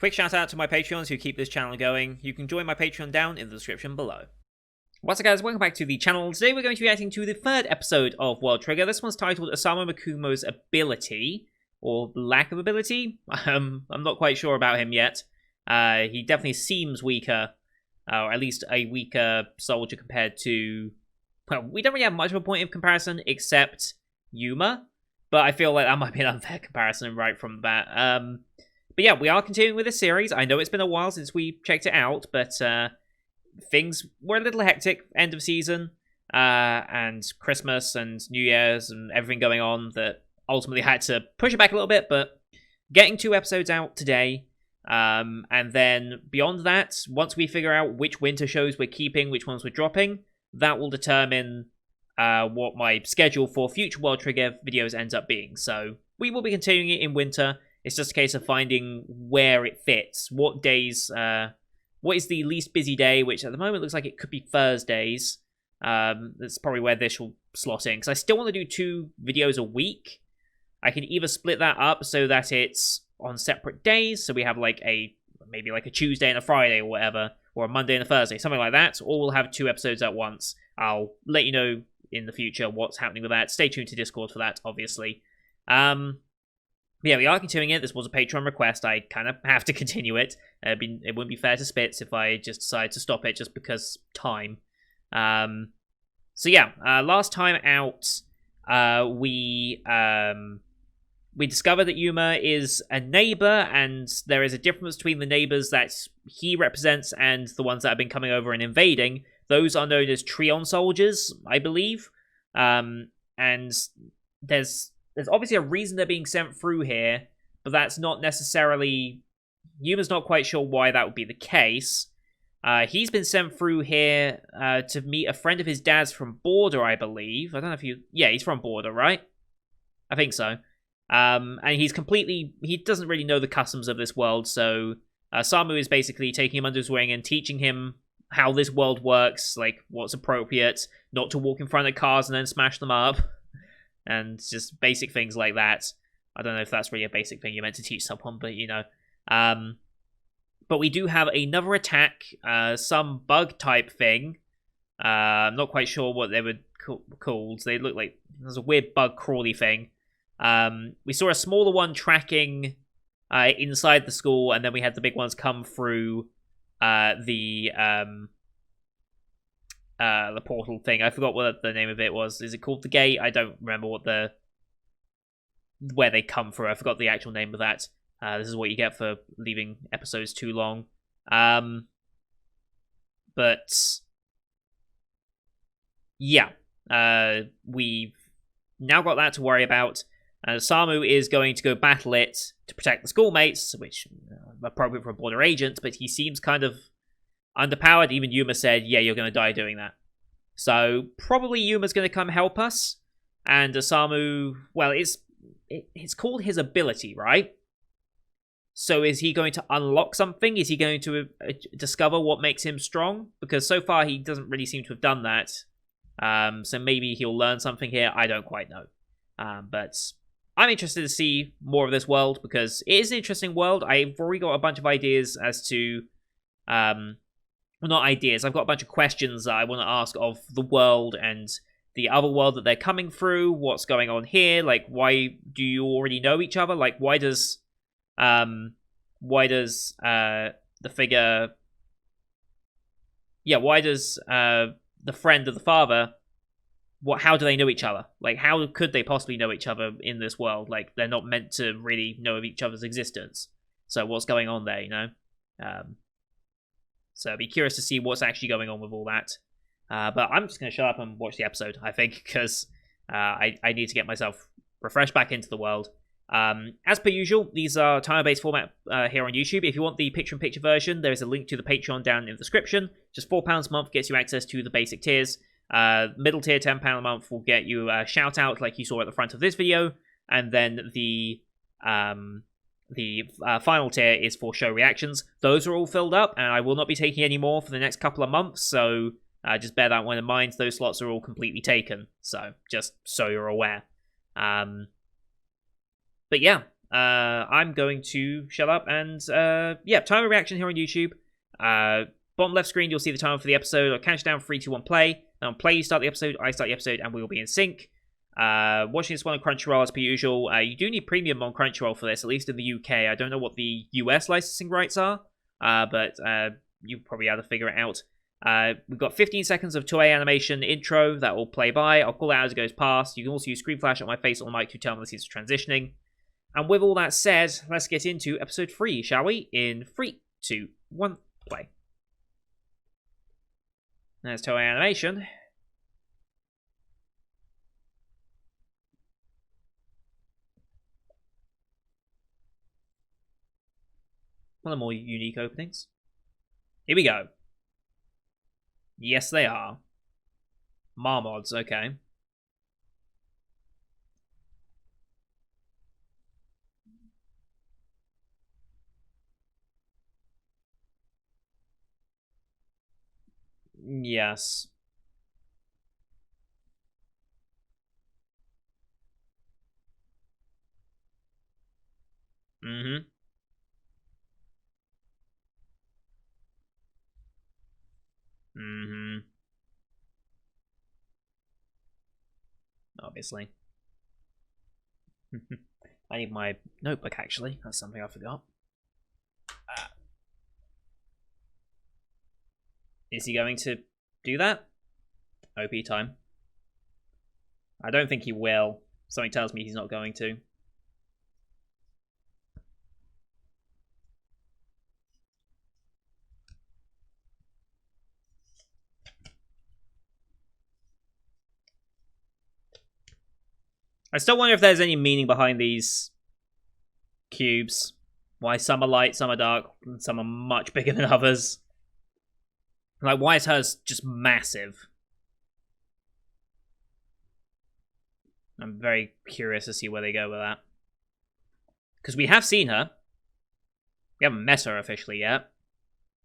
Quick shout out to my Patreons who keep this channel going. You can join my Patreon down in the description below. What's up guys, welcome back to the channel. Today we're going to be reacting to the third episode of World Trigger. This one's titled Osamu Makumo's Ability, or lack of ability. I'm not quite sure about him yet. He definitely seems weaker, or at least a weaker soldier compared to... Well, we don't really have much of a point of comparison except Yuma, but I feel like that might be an unfair comparison right from the bat. But yeah, we are continuing with this series. I know it's been a while since we checked it out, but things were a little hectic, end of season, and Christmas and New Year's and everything going on that ultimately had to push it back a little bit, but getting 2 episodes out today, and then beyond that, once we figure out which winter shows we're keeping, which ones we're dropping, that will determine what my schedule for future World Trigger videos ends up being. So we will be continuing it in winter. It's just a case of finding where it fits. What days, what is the least busy day, which at the moment looks like it could be Thursdays. That's probably where this will slot in, because I still want to do 2 videos a week. I can either split that up so that it's on separate days, so we have like maybe like a Tuesday and a Friday or whatever, or a Monday and a Thursday, something like that, or we'll have 2 episodes at once. I'll let you know in the future what's happening with that. Stay tuned to Discord for that, obviously. Yeah, we are continuing it. This was a Patreon request. I kind of have to continue it. It wouldn't be fair to Spitz if I just decided to stop it just because time. So yeah, last time out, we discovered that Yuma is a neighbor, and there is a difference between the neighbors that he represents and the ones that have been coming over and invading. Those are known as Treon soldiers, I believe. And there's obviously a reason they're being sent through here, but that's not necessarily... Yuma's not quite sure why that would be the case. He's been sent through here to meet a friend of his dad's from Border, I believe. I don't know if you... Yeah, he's from Border, right? I think so. And he's completely... He doesn't really know the customs of this world, so Samu is basically taking him under his wing and teaching him how this world works, like what's appropriate, not to walk in front of cars and then smash them up. And just basic things like that. I don't know if that's really a basic thing you're meant to teach someone, but you know. But we do have another attack, some bug type thing. I'm not quite sure what they were called. They look like there's a weird bug crawly thing. We saw a smaller one tracking inside the school, and then we had the big ones come through the portal thing. I forgot what the name of it was. Is it called the gate? I don't remember where they come through. I forgot the actual name of that. This is what you get for leaving episodes too long. But yeah, we've now got that to worry about. Samu is going to go battle it to protect the schoolmates, which are appropriate for a Border agent, but he seems kind of underpowered. Even Yuma said, yeah, you're going to die doing that. So probably Yuma's going to come help us. And Osamu, well, it's called his ability, right? So is he going to unlock something? Is he going to discover what makes him strong? Because so far he doesn't really seem to have done that. So maybe he'll learn something here. I don't quite know. But I'm interested to see more of this world, because it is an interesting world. I've already got a bunch of ideas as to... Well, not ideas. I've got a bunch of questions that I want to ask of the world and the other world that they're coming through. What's going on here? Like, why do you already know each other? Like, why does the figure... Yeah, why does the friend of the father... How do they know each other? Like, how could they possibly know each other in this world? Like, they're not meant to really know of each other's existence. So what's going on there, you know? So I'd be curious to see what's actually going on with all that. But I'm just going to shut up and watch the episode, I think, because I need to get myself refreshed back into the world. As per usual, these are timer-based format here on YouTube. If you want the picture-in-picture version, there is a link to the Patreon down in the description. Just £4 a month gets you access to the basic tiers. Middle tier, £10 a month, will get you a shout-out like you saw at the front of this video. And then the final tier is for show reactions. Those are all filled up, and I will not be taking any more for the next couple of months, so just bear that one in mind. Those slots are all completely taken, so just so you're aware. But yeah, I'm going to shut up and, yeah, timer reaction here on YouTube. Bottom left screen, you'll see the timer for the episode. I'll count down 3, 2, 1, play. And on play, you start the episode, I start the episode, and we will be in sync. Watching this one on Crunchyroll as per usual. You do need premium on Crunchyroll for this, at least in the UK. I don't know what the US licensing rights are, but you probably have to figure it out. We've got 15 seconds of Toei animation intro that will play by. I'll call it out as it goes past. You can also use screen flash on my face or mic to tell me this is transitioning. And with all that said, let's get into episode 3, shall we? In 3, 2, 1, play. There's Toei animation. One of the more unique openings. Here we go. Yes, they are. Marmods, okay. Yes. Mm-hmm. Mm-hmm. Obviously. I need my notebook, actually. That's something I forgot. Is he going to do that? OP time. I don't think he will. Something tells me he's not going to. I still wonder if there's any meaning behind these cubes. Why some are light, some are dark, and some are much bigger than others. Like, why is hers just massive? I'm very curious to see where they go with that. Because we have seen her. We haven't met her officially yet.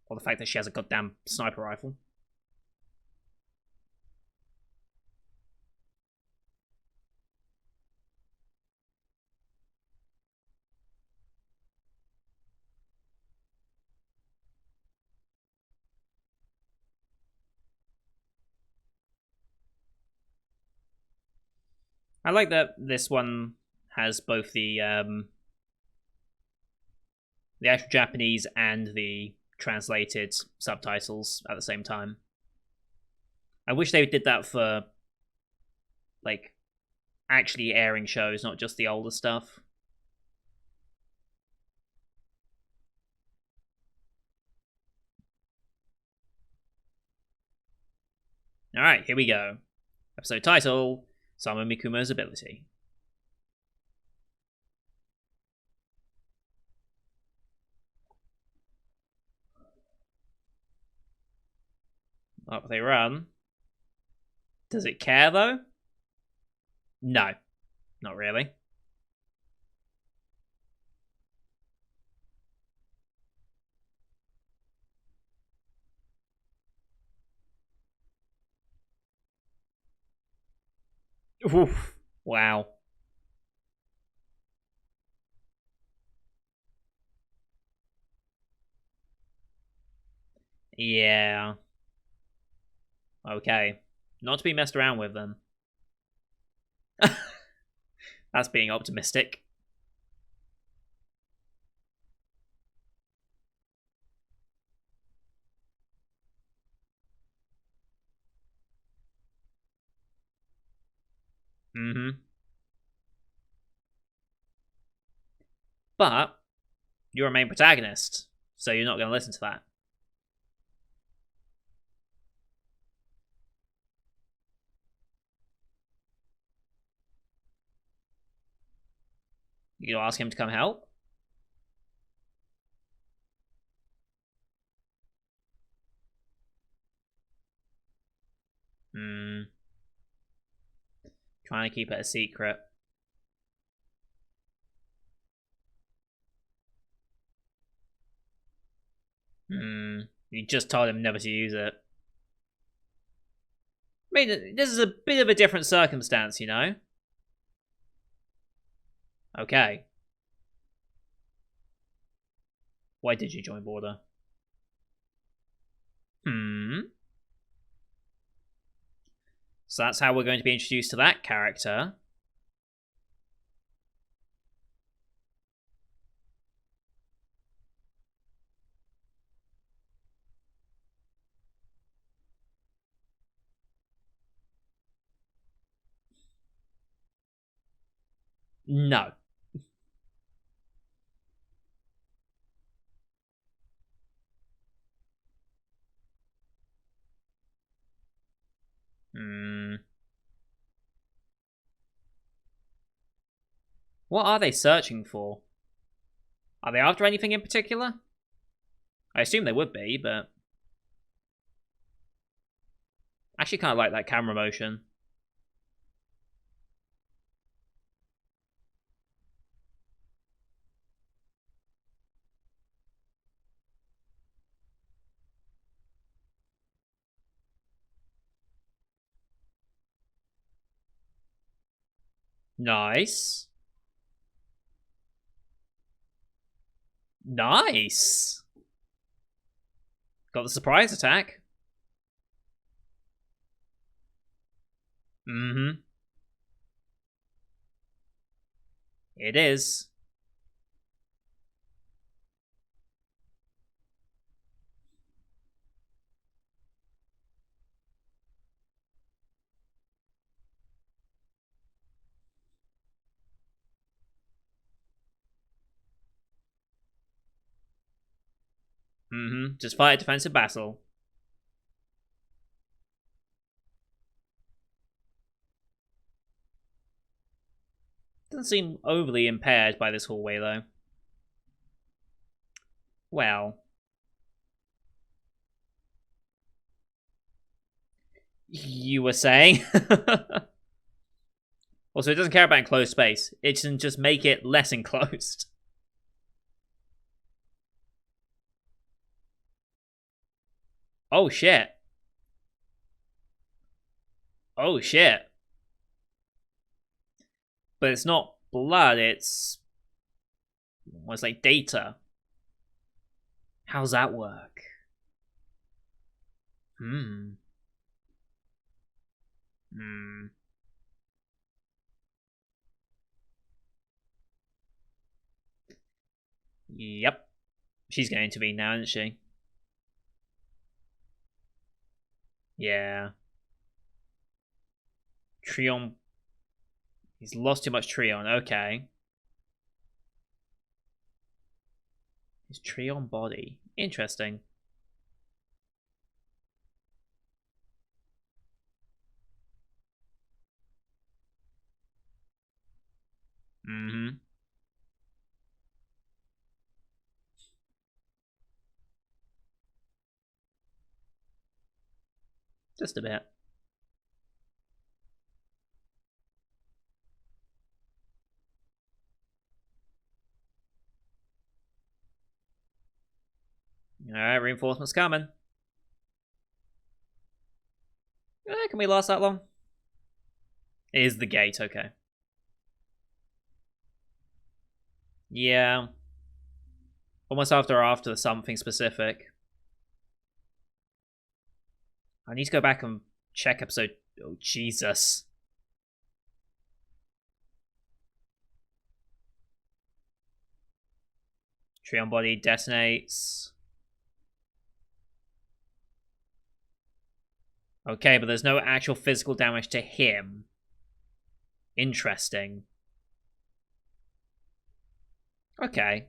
Or the fact that she has a goddamn sniper rifle. I like that this one has both the actual Japanese and the translated subtitles at the same time. I wish they did that for, like, actually airing shows, not just the older stuff. Alright, here we go. Episode title, Sama Mikumo's Ability. Up they run. Does it care, though? No. Not really. Oof. Wow. Yeah. Okay. Not to be messed around with, then. That's being optimistic. Mm-hmm. But you're a main protagonist, so you're not going to listen to that. You gonna ask him to come help? Hmm. Trying to keep it a secret. Hmm. You just told him never to use it. I mean, this is a bit of a different circumstance, you know? Okay. Why did you join Border? So that's how we're going to be introduced to that character. No. What are they searching for? Are they after anything in particular? I assume they would be, but... I actually kind of like that camera motion. Nice. Nice. Got the surprise attack. Mm-hmm. It is. Mm-hmm. Just fight a defensive battle. Doesn't seem overly impaired by this hallway, though. Well. You were saying? Also, it doesn't care about enclosed space. It can just make it less enclosed. Oh, shit. Oh, shit. But it's not blood, it's... Well, it's like data. How's that work? Hmm. Yep. She's going to intervene now, isn't she? Yeah. Trion. He's lost too much Trion. Okay. His Trion body. Interesting. Mm-hmm. Just a bit. Alright, reinforcements coming. Can we last that long? It is the gate, okay. Yeah. Almost after something specific. I need to go back and check episode... Oh, Jesus. Trion body detonates. Okay, but there's no actual physical damage to him. Interesting. Okay.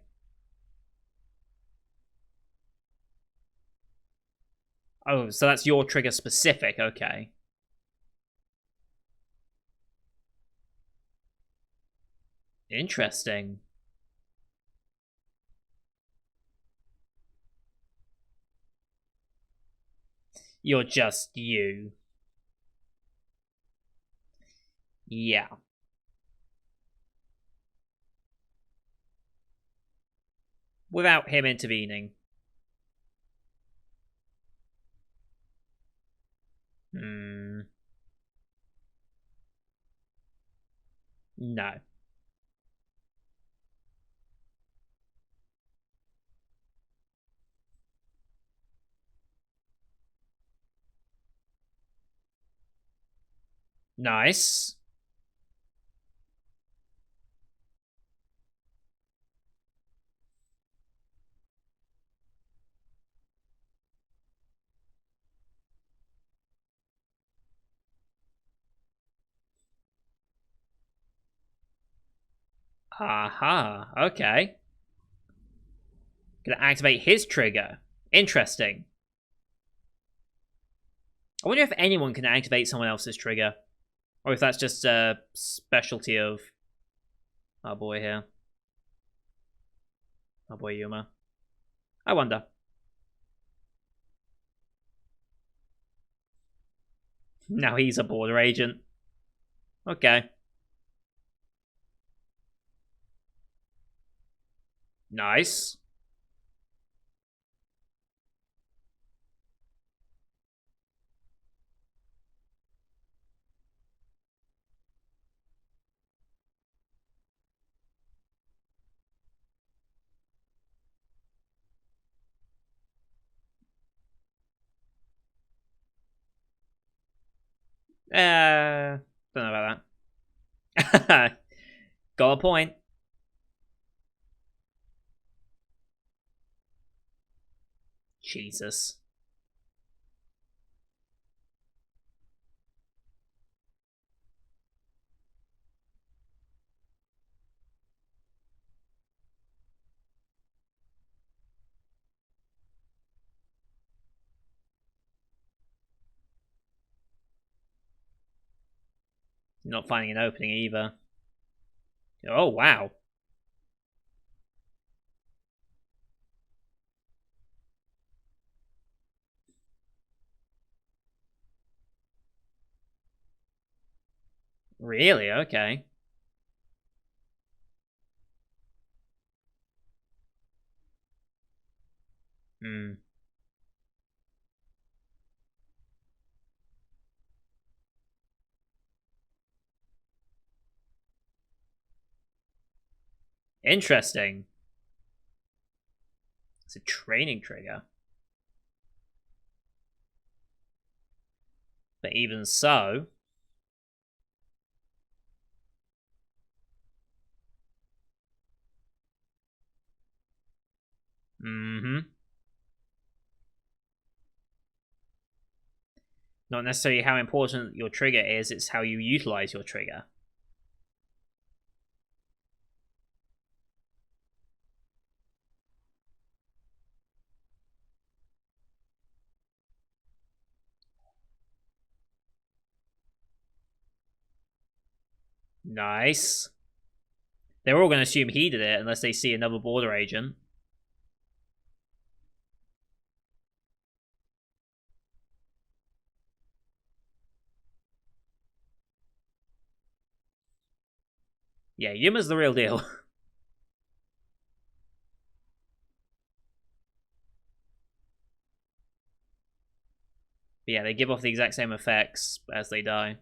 Oh, so that's your trigger specific. Okay. Interesting. You're just you. Yeah. Without him intervening. No. Nice. Aha. Okay. Gonna activate his trigger. Interesting. I wonder if anyone can activate someone else's trigger. Or if that's just a specialty of our boy here. Our boy Yuma. I wonder. Now he's a border agent. Okay. Nice. Don't know about that. Got a point. Jesus. Not finding an opening either. Oh, wow. Really? Okay. Hmm. Interesting. It's a training trigger. But even so... Mm-hmm. Not necessarily how important your trigger is, it's how you utilize your trigger. Nice. They're all going to assume he did it unless they see another border agent. Yeah, Yuma's the real deal. But yeah, they give off the exact same effects as they die.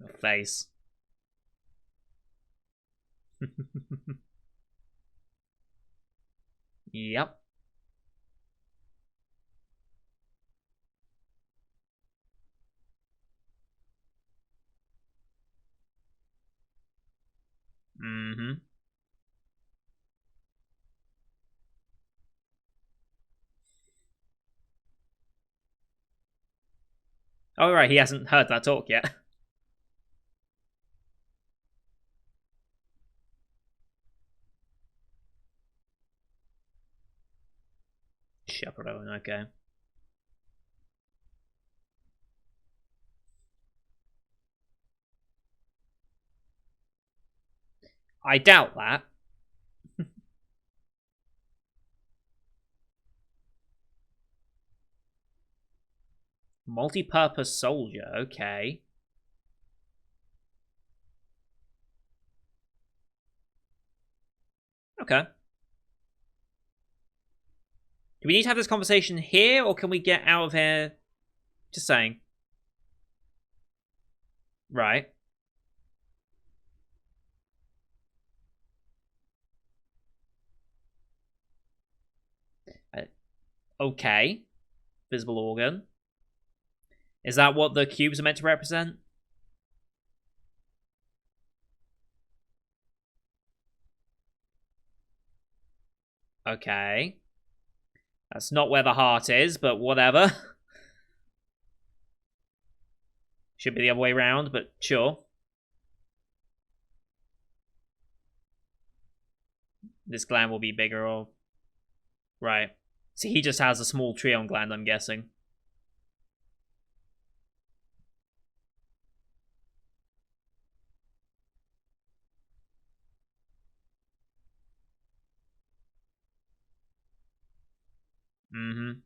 The face. Yep. Mm-hmm. Oh, right, he hasn't heard that talk yet. Chaperone, okay. I doubt that. Multi-purpose soldier, okay. Okay. Do we need to have this conversation here, or can we get out of here? Just saying. Right. Uh, okay. Visible organ. Is that what the cubes are meant to represent? Okay. That's not where the heart is, but whatever. Should be the other way around, but sure. This gland will be bigger or... Right. See, he just has a small trion gland, I'm guessing. Mm-hmm.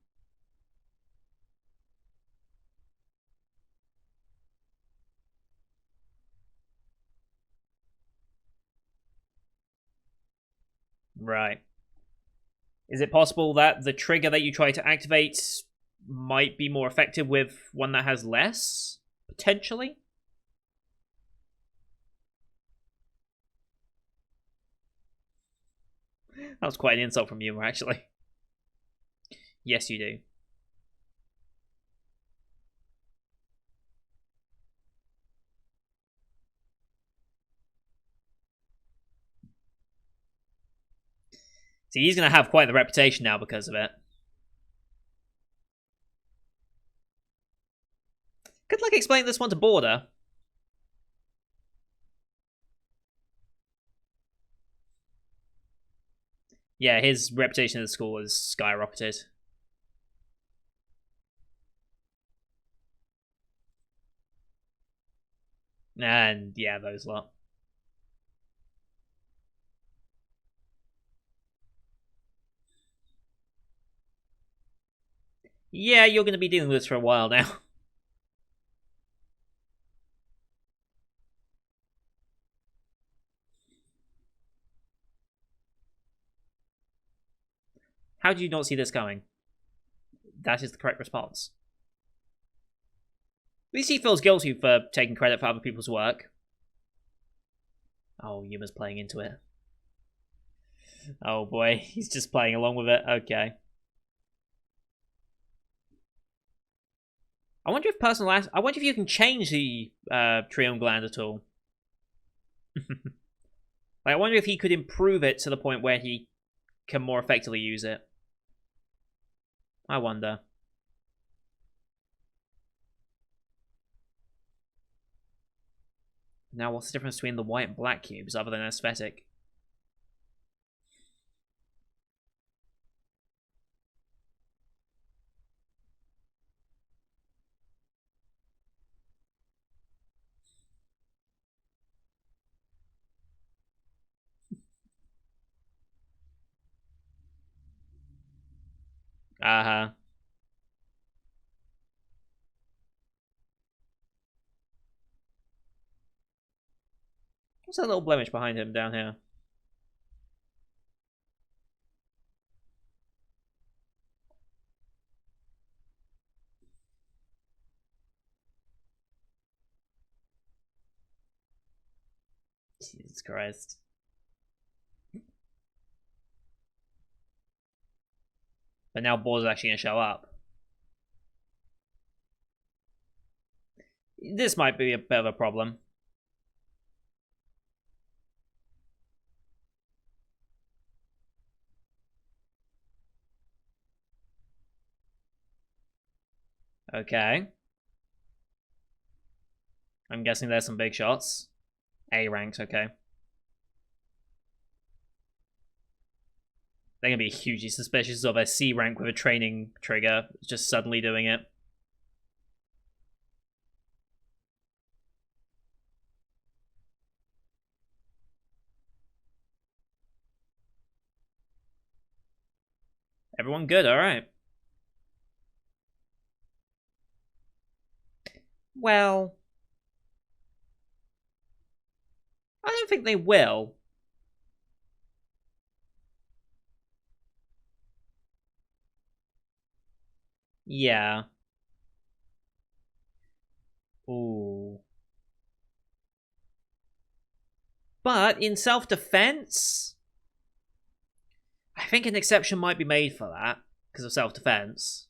Right. Is it possible that the trigger that you try to activate might be more effective with one that has less? Potentially? That was quite an insult from you, actually. Yes, you do. See, he's going to have quite the reputation now because of it. Good luck explaining this one to Border. Yeah, his reputation at the school has skyrocketed. And yeah, those lot. Yeah, you're going to be dealing with this for a while now. How did you not see this coming? That is the correct response. At least he feels guilty for taking credit for other people's work. Oh, Yuma's playing into it. Oh boy, he's just playing along with it. Okay. I wonder if I wonder if you can change the trion gland at all. Like, I wonder if he could improve it to the point where he can more effectively use it. I wonder. Now, what's the difference between the white and black cubes other than aesthetic? Uh-huh. What's that little blemish behind him down here? Jesus Christ. But now Boar's actually going to show up. This might be a bit of a problem. Okay. I'm guessing there's some big shots. A ranks, okay. They're going to be hugely suspicious of a C rank with a training trigger just suddenly doing it. Everyone good, alright. Well, I don't think they will. Yeah. Ooh. But in self-defense, I think an exception might be made for that because of self-defense.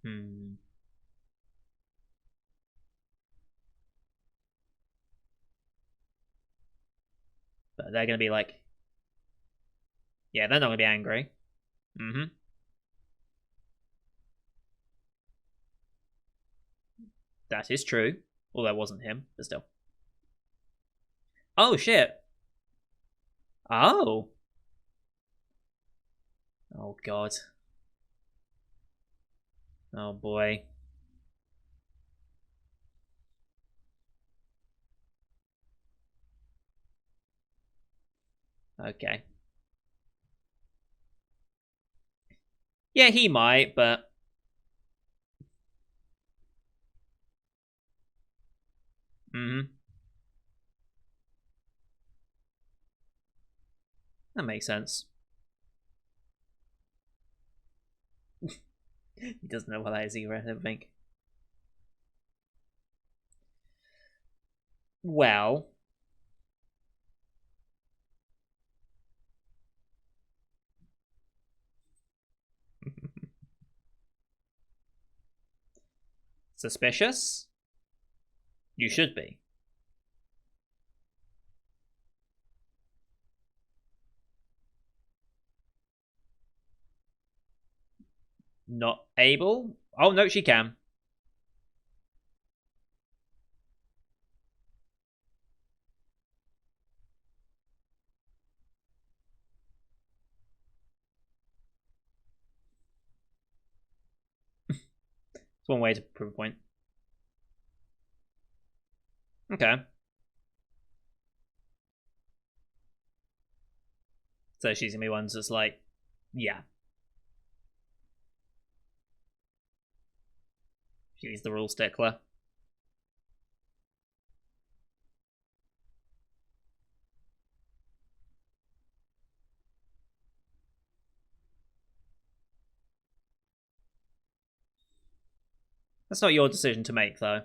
Hmm. But they're gonna be like, yeah, they're not gonna be angry. Mm-hmm. That is true. Although it wasn't him, but still. Oh shit. Oh. Oh god. Oh boy. Okay. Yeah, he might, but mm-hmm. That makes sense. He doesn't know what that is either, I don't think. Well. Suspicious? You should be. Not able? Oh, no, she can. It's one way to prove a point. Okay. So she's gonna be one that's like, yeah. She's the rule stickler. That's not your decision to make, though.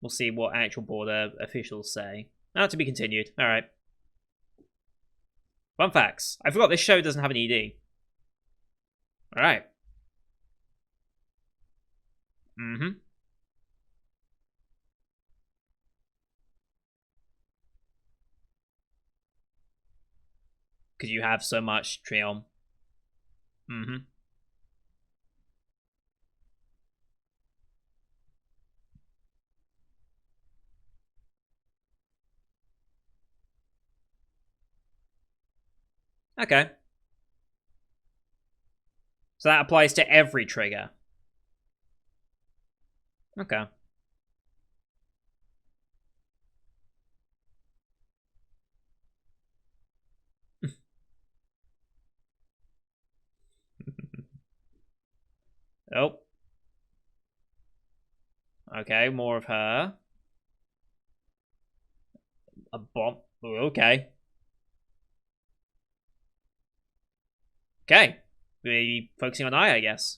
We'll see what actual border officials say. Now to be continued. Alright. Fun facts. I forgot this show doesn't have an ED. Alright. Mm-hmm. Because you have so much Trion. Mm-hmm. Okay. So that applies to every trigger. Okay. Oh. Okay, more of her. A bomb. Ooh, okay. Okay. We focusing on I guess.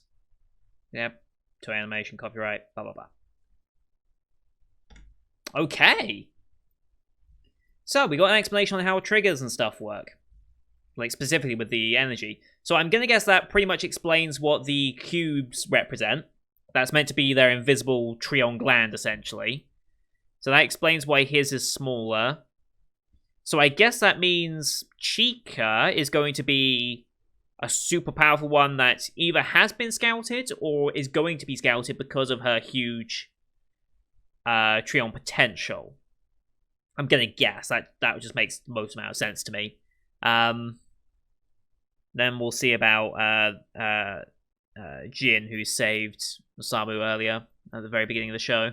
Yep. To animation, copyright, blah, blah, blah. Okay. So, we got an explanation on how triggers and stuff work. Like, specifically with the energy. So, I'm gonna guess that pretty much explains what the cubes represent. That's meant to be their invisible Trion gland, essentially. So, that explains why his is smaller. So, I guess that means Chica is going to be a super powerful one that either has been scouted or is going to be scouted because of her huge Trion potential. I'm gonna guess that just makes the most amount of sense to me. Then we'll see about Jin, who saved Osamu earlier at the very beginning of the show.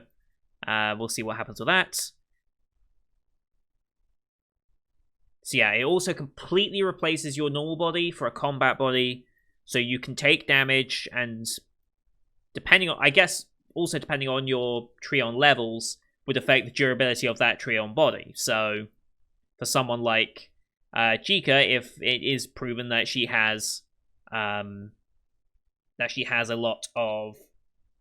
We'll see what happens with that. So yeah, it also completely replaces your normal body for a combat body, so you can take damage, and depending on, I guess, also depending on your Trion levels, would affect the durability of that Trion body. So for someone like Chica, if it is proven that she has a lot of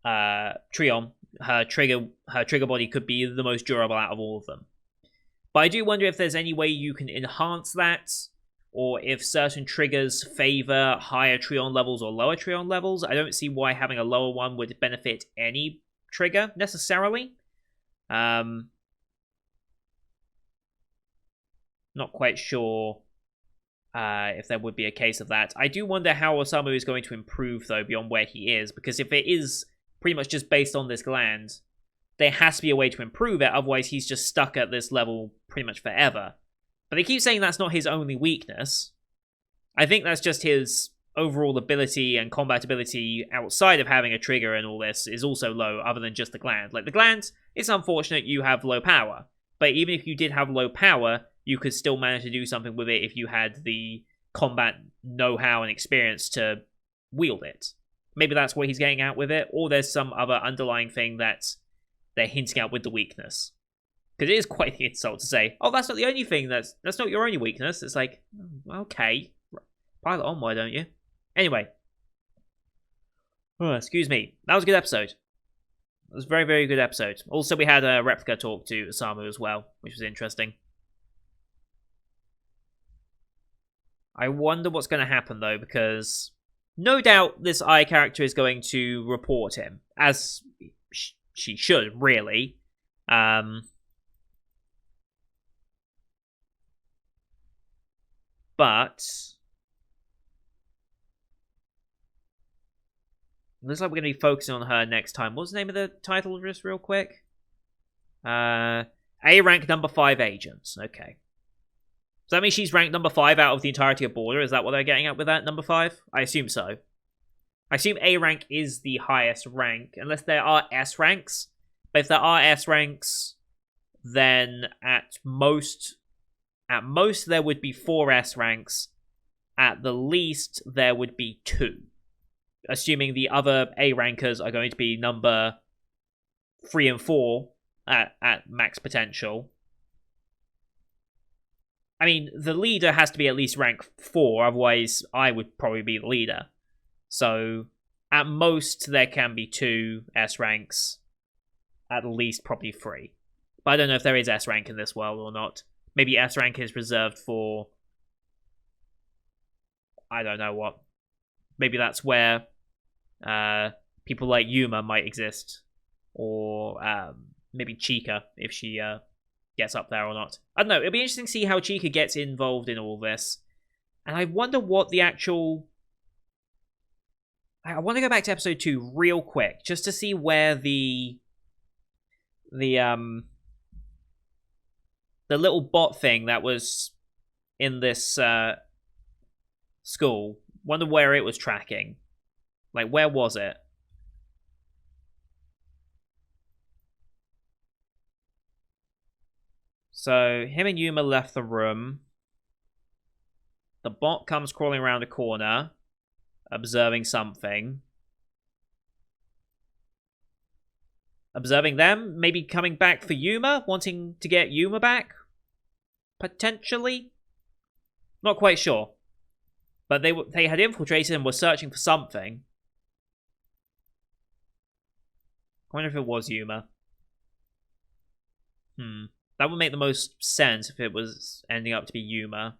Trion, her trigger body could be the most durable out of all of them. But I do wonder if there's any way you can enhance that, or if certain triggers favor higher Treon levels or lower Treon levels. I don't see why having a lower one would benefit any trigger, necessarily. Not quite sure if there would be a case of that. I do wonder how Osamu is going to improve, though, beyond where he is, because if it is pretty much just based on this gland, there has to be a way to improve it, otherwise he's just stuck at this level pretty much forever. But they keep saying that's not his only weakness. I think that's just his overall ability and combat ability outside of having a trigger and all this is also low, other than just the gland. Like, the gland, it's unfortunate you have low power, but even if you did have low power, you could still manage to do something with it if you had the combat know-how and experience to wield it. Maybe that's what he's getting at with it, or there's some other underlying thing that they're hinting at with the weakness. Because it is quite the insult to say, oh, that's not the only thing, that's not your only weakness. It's like, okay, pile it on, why don't you? Anyway. Oh, excuse me. That was a good episode. It was a very, very good episode. Also, we had a replica talk to Osamu as well, which was interesting. I wonder what's going to happen, though, because no doubt this Ai character is going to report him, as she should, really. But looks like we're going to be focusing on her next time. What's the name of the title, just real quick? A rank number 5 agents. Okay. Does that mean she's ranked number 5 out of the entirety of Border? Is that what they're getting at with that, number 5? I assume so. I assume A rank is the highest rank, unless there are S ranks. But if there are S ranks, then at most there would be 4 S ranks. At the least, there would be 2. Assuming the other A rankers are going to be number 3 and 4 at max potential. I mean, the leader has to be at least rank 4, otherwise I would probably be the leader. So, at most, there can be 2 S ranks. At least, probably 3. But I don't know if there is S rank in this world or not. Maybe S rank is reserved for... I don't know what. Maybe that's where people like Yuma might exist. Or maybe Chica, if she gets up there or not. I don't know. It'll be interesting to see how Chica gets involved in all this. And I wonder what the actual... I want to go back to episode 2 real quick, just to see where the little bot thing that was in this school, wonder where it was tracking. Like, where was it? So, him and Yuma left the room. The bot comes crawling around a corner, observing something. Observing them, maybe coming back for Yuma, wanting to get Yuma back? Potentially? Not quite sure. But they had infiltrated and were searching for something. I wonder if it was Yuma. That would make the most sense if it was ending up to be Yuma.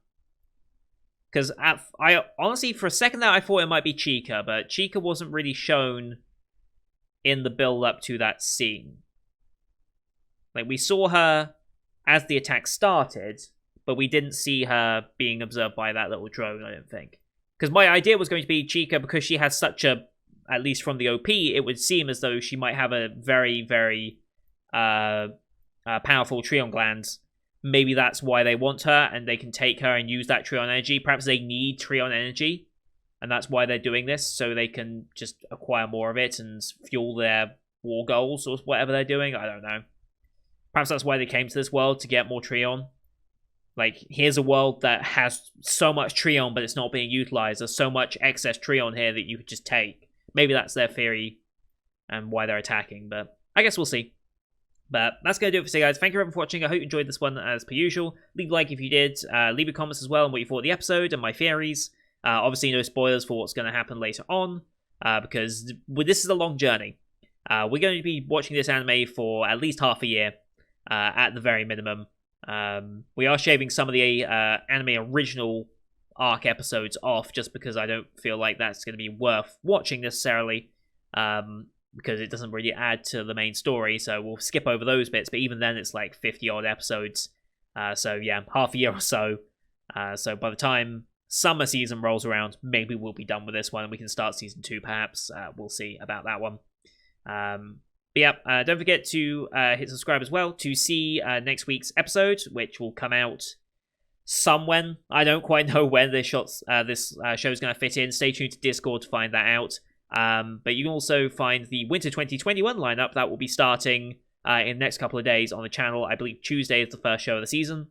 Because I honestly, for a second there, I thought it might be Chica, but Chica wasn't really shown in the build-up to that scene. Like, we saw her as the attack started, but we didn't see her being observed by that little drone, I don't think. Because my idea was going to be Chica, because she has such a, at least from the OP, it would seem as though she might have a very, very powerful Treon gland. Maybe that's why they want her, and they can take her and use that Treon energy. Perhaps they need Treon energy, and that's why they're doing this, so they can just acquire more of it and fuel their war goals or whatever they're doing. I don't know. Perhaps that's why they came to this world, to get more Treon. Like, here's a world that has so much Treon, but it's not being utilized. There's so much excess Treon here that you could just take. Maybe that's their theory and why they're attacking, but I guess we'll see. But that's going to do it for today, guys. Thank you everyone for watching. I hope you enjoyed this one as per usual. Leave a like if you did. Leave your comments as well on what you thought of the episode and my theories. Obviously, no spoilers for what's going to happen later on, because this is a long journey. We're going to be watching this anime for at least half a year, at the very minimum. We are shaving some of the anime original arc episodes off, just because I don't feel like that's going to be worth watching necessarily, because it doesn't really add to the main story, so we'll skip over those bits, but even then it's like 50-odd episodes, so yeah, half a year or so. So by the time summer season rolls around, maybe we'll be done with this one, and we can start season 2 perhaps. We'll see about that one. But yeah, don't forget to hit subscribe as well to see next week's episode, which will come out somewhen. I don't quite know when this show is going to fit in. Stay tuned to Discord to find that out. But you can also find the Winter 2021 lineup that will be starting in the next couple of days on the channel. I believe Tuesday is the first show of the season.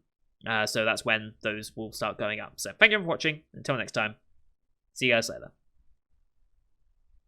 So that's when those will start going up. So thank you for watching. Until next time, see you guys later.